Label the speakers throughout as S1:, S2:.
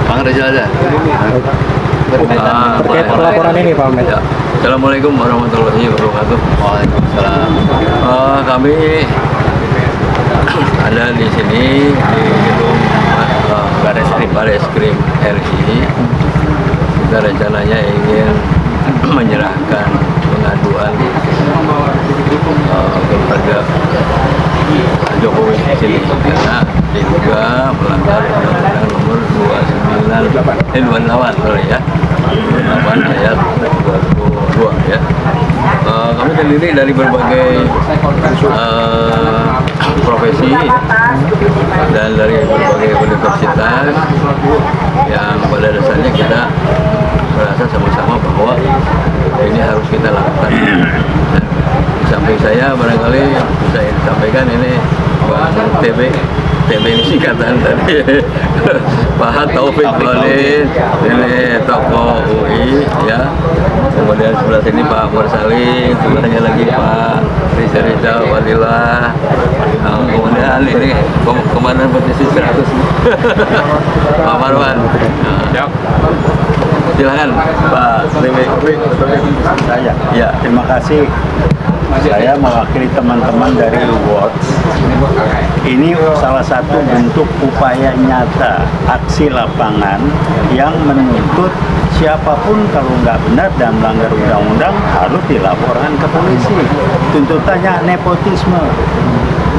S1: Bang Rizal aja.
S2: Terkait pelaporan ini Pak Ahmed.
S1: Ya. Assalamualaikum warahmatullahi wabarakatuh. Waalaikumsalam. Kami ada di sini di gedung Bareskrim RI. Kita rencananya ingin menyerahkan pengaduan kepada Jokowi di sini karena diduga melanggar Undang-Undang Nomor 28 sorry ya, 28 ayat 22 ya. Kami terdiri dari berbagai profesi dan dari berbagai universitas yang pada dasarnya kita merasa sama-sama bahwa ini harus kita lakukan. Dan di samping saya barangkali saya sampaikan ini Bang TB ini singkatan dari Pak Taufik Walid, ini tokoh UI ya. Kemudian sebelah sini Pak Mursali, sebelahnya lagi Pak Rizal Walillah. Kemudian ini Komandan Petisi 100 Pak Marwan. Silakan Pak TB.
S3: Saya. Ya, terima kasih. Saya mewakili teman-teman dari WOT. Ini salah satu bentuk upaya nyata aksi lapangan yang menuntut siapapun kalau nggak benar dan melanggar undang-undang harus dilaporkan ke polisi. Tuntutannya nepotisme.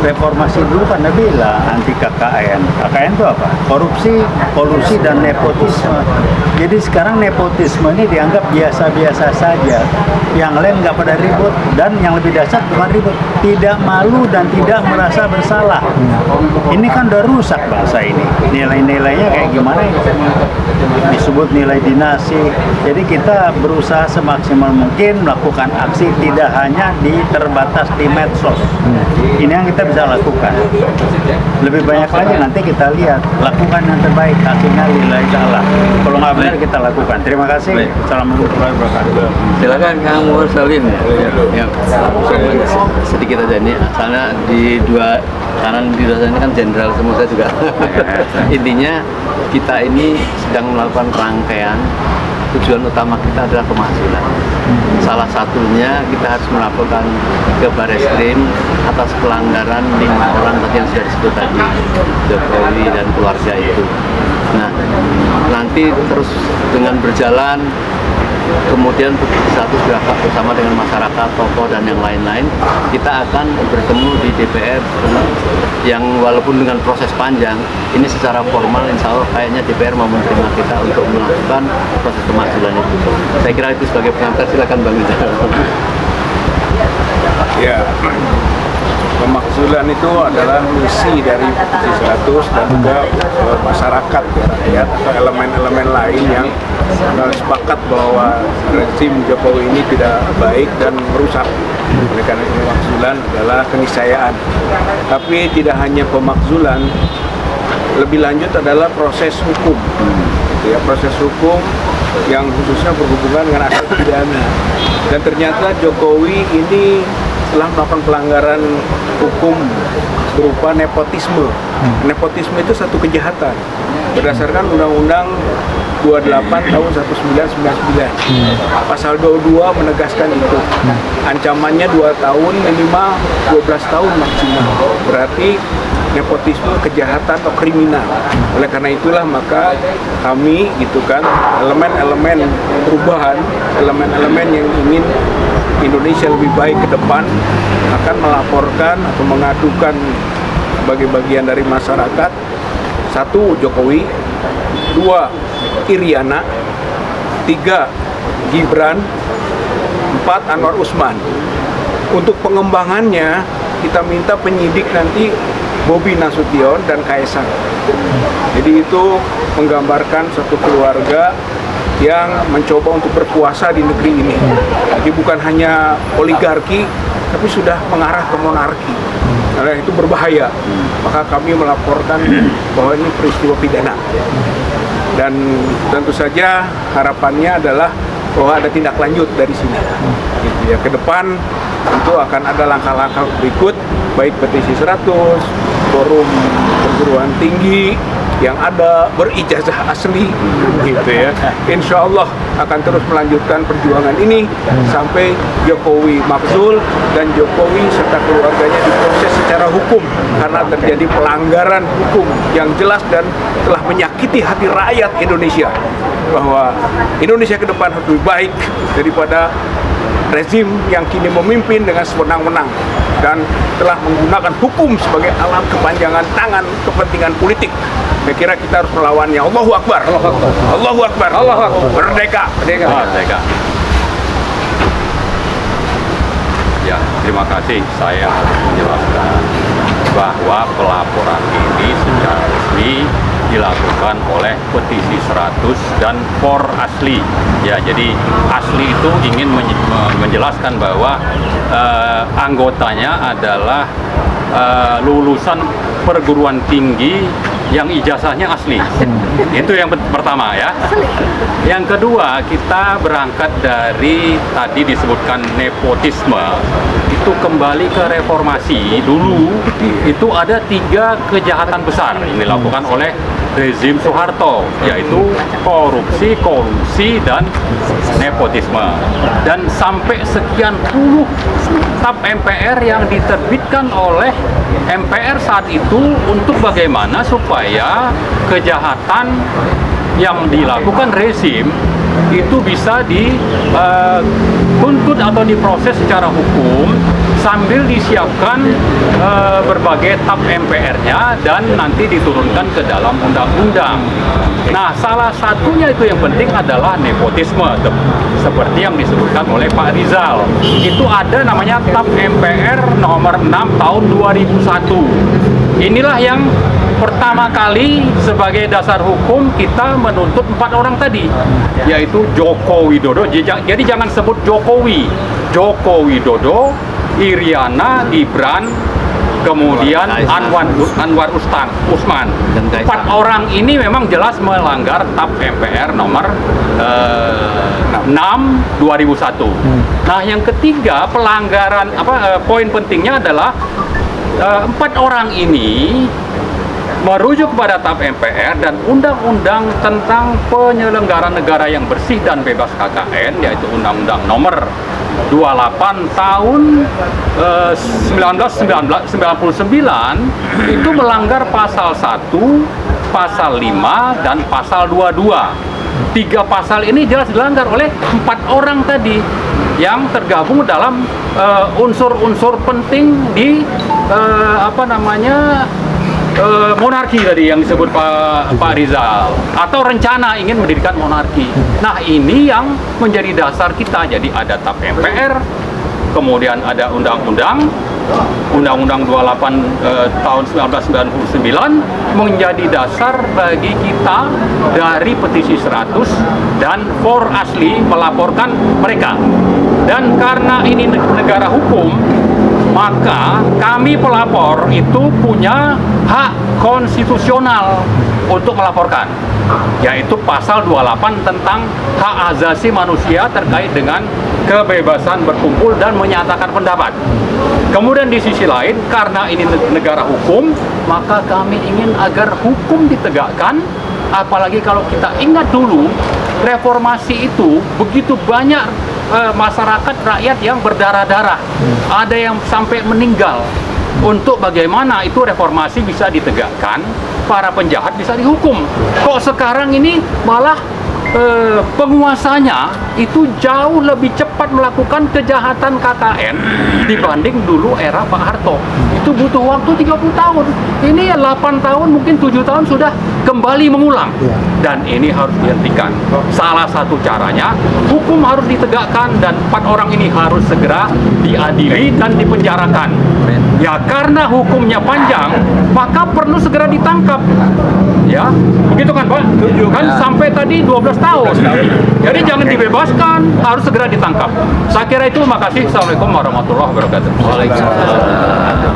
S3: Reformasi dulu kan bilang anti KKN. KKN itu apa? Korupsi, kolusi, dan nepotisme. Jadi sekarang nepotisme ini dianggap biasa-biasa saja. Yang lain nggak pada ribut, dan yang lebih dasar bukan ribut, tidak malu dan tidak merasa bersalah. Ini kan udah rusak bangsa ini. Nilai-nilainya kayak gimana ya? Disebut nilai dinasti. Jadi kita berusaha semaksimal mungkin melakukan aksi tidak hanya terbatas di medsos. Ini yang kita bisa lakukan. Lebih banyak lagi nanti kita lihat, lakukan yang terbaik, hasilnya lillahi ta'ala. Kalau nggak benar kita lakukan. Terima kasih. Assalamualaikum warahmatullahi wabarakatuh.
S1: Silakan Kang Mursalin.
S4: Ya, sedikit aja nih, karena di dua kanan di dua ini kan jenderal semua, saya juga. Intinya kita ini sedang melakukan rangkaian. Tujuan utama kita adalah kemakzulan. Salah satunya kita harus melaporkan ke Bareskrim atas pelanggaran 5 orang tadi yang sudah disebut tadi, Jokowi dan keluarga itu. Nah, nanti terus dengan berjalan, kemudian satu gerakan bersama dengan masyarakat, tokoh dan yang lain-lain, kita akan bertemu di DPR yang walaupun dengan proses panjang, ini secara formal insya Allah kayaknya DPR mau menerima kita untuk melakukan proses pemakzulan itu. Saya kira itu sebagai pengantar, silakan Bang Rizal.
S5: Ya, pemakzulan itu adalah misi dari Petisi 100 dan juga masyarakat ya, rakyat atau elemen-elemen lain yang sepakat bahwa rezim Jokowi ini tidak baik dan merusak. Oleh karena itu pemakzulan adalah keniscayaan. Tapi tidak hanya pemakzulan, lebih lanjut adalah proses hukum. Ya, proses hukum yang khususnya berhubungan dengan aspek pidana. Dan ternyata Jokowi ini telah melakukan pelanggaran hukum berupa nepotisme. Nepotisme itu satu kejahatan berdasarkan Undang-Undang 28 tahun 1999. Pasal 22 menegaskan itu. Ancamannya 2 tahun, minimal 12 tahun maksimal. Berarti nepotisme kejahatan atau kriminal. Oleh karena itulah maka kami gitu kan, elemen-elemen perubahan, elemen-elemen yang ingin Indonesia lebih baik ke depan akan melaporkan atau mengadukan sebagai bagian dari masyarakat. 1. Jokowi, 2. Iriana, 3. Gibran, 4. Anwar Usman. Untuk pengembangannya kita minta penyidik nanti Bobi Nasution dan Kaisang. Jadi itu menggambarkan satu keluarga yang mencoba untuk berkuasa di negeri ini. Jadi bukan hanya oligarki, tapi sudah mengarah ke monarki. Karena itu berbahaya. Maka kami melaporkan bahwa ini peristiwa pidana. Dan tentu saja harapannya adalah bahwa ada tindak lanjut dari sini. Gitu ya. Ke depan tentu akan ada langkah-langkah berikut, baik Petisi 100, forum perguruan tinggi, yang ada berijazah asli gitu ya. Insya Allah akan terus melanjutkan perjuangan ini sampai Jokowi makzul dan Jokowi serta keluarganya diproses secara hukum karena terjadi pelanggaran hukum yang jelas dan telah menyakiti hati rakyat Indonesia, bahwa Indonesia ke depan harus lebih baik daripada rezim yang kini memimpin dengan sewenang-wenang dan telah menggunakan hukum sebagai alat kepanjangan tangan kepentingan politik. Saya kira kita harus melawannya. Allahu Akbar. Allahu Akbar. Allahu Akbar. Merdeka. Merdeka.
S2: Merdeka. Ya, terima kasih. Saya harus menjelaskan bahwa pelaporan ini secara resmi dilakukan oleh petisi 100 dan for asli. Ya, jadi asli itu ingin menjelaskan bahwa anggotanya adalah lulusan perguruan tinggi yang ijazahnya asli. Itu yang pertama ya. Yang kedua, kita berangkat dari tadi disebutkan nepotisme. Itu kembali ke reformasi. Dulu itu ada 3 kejahatan besar yang dilakukan oleh rezim Soeharto, yaitu korupsi, kolusi, dan nepotisme. Dan sampai sekian puluh TAP MPR yang diterbitkan oleh MPR saat itu untuk bagaimana supaya kejahatan yang dilakukan rezim itu bisa dituntut atau diproses secara hukum sambil disiapkan berbagai TAP MPR-nya dan nanti diturunkan ke dalam undang-undang. Nah, salah satunya itu yang penting adalah nepotisme, seperti yang disebutkan oleh Pak Rizal. Itu ada namanya TAP MPR nomor 6 tahun 2001. Inilah yang pertama kali sebagai dasar hukum kita menuntut 4 orang tadi, yaitu Joko Widodo. Jadi jangan sebut Jokowi, Joko Widodo, Iriana, Gibran, kemudian Anwar Usman. 4 orang ini memang jelas melanggar TAP MPR nomor 6 2001. Nah, yang ketiga pelanggaran poin pentingnya adalah 4 orang ini merujuk kepada TAP MPR dan Undang-Undang tentang Penyelenggaraan Negara yang Bersih dan Bebas KKN, yaitu Undang-Undang nomor 28 tahun 1999, itu melanggar pasal 1, pasal 5, dan pasal 22. 3 pasal ini jelas dilanggar oleh 4 orang tadi yang tergabung dalam unsur-unsur penting di monarki tadi yang disebut Pak Rizal, atau rencana ingin mendirikan monarki. Nah, ini yang menjadi dasar kita. Jadi ada TAP MPR, kemudian ada Undang-Undang 28 tahun 1999 menjadi dasar bagi kita dari petisi 100 dan for asli melaporkan mereka. Dan karena ini negara hukum, maka kami pelapor itu punya hak konstitusional untuk melaporkan, yaitu pasal 28 tentang hak asasi manusia terkait dengan kebebasan berkumpul dan menyatakan pendapat. Kemudian di sisi lain, karena ini negara hukum, maka kami ingin agar hukum ditegakkan. Apalagi kalau kita ingat dulu, reformasi itu begitu banyak masyarakat rakyat yang berdarah-darah, ada yang sampai meninggal. Untuk bagaimana itu reformasi bisa ditegakkan, para penjahat bisa dihukum. Kok sekarang ini malah penguasanya itu jauh lebih cepat melakukan kejahatan KKN dibanding dulu era Pak Harto. Itu butuh waktu 30 tahun. Ini 8 tahun, mungkin 7 tahun sudah kembali mengulang. Dan ini harus dihentikan. Salah satu caranya, hukum harus ditegakkan dan 4 orang ini harus segera diadili dan dipenjarakan. Ya, karena hukumnya panjang, maka perlu segera ditangkap. Ya, begitu kan Pak? Kan sampai tadi 12 tahun. Jadi jangan dibebaskan, harus segera ditangkap. Saya kira itu. Makasih. Assalamualaikum warahmatullahi wabarakatuh.
S4: Waalaikumsalam.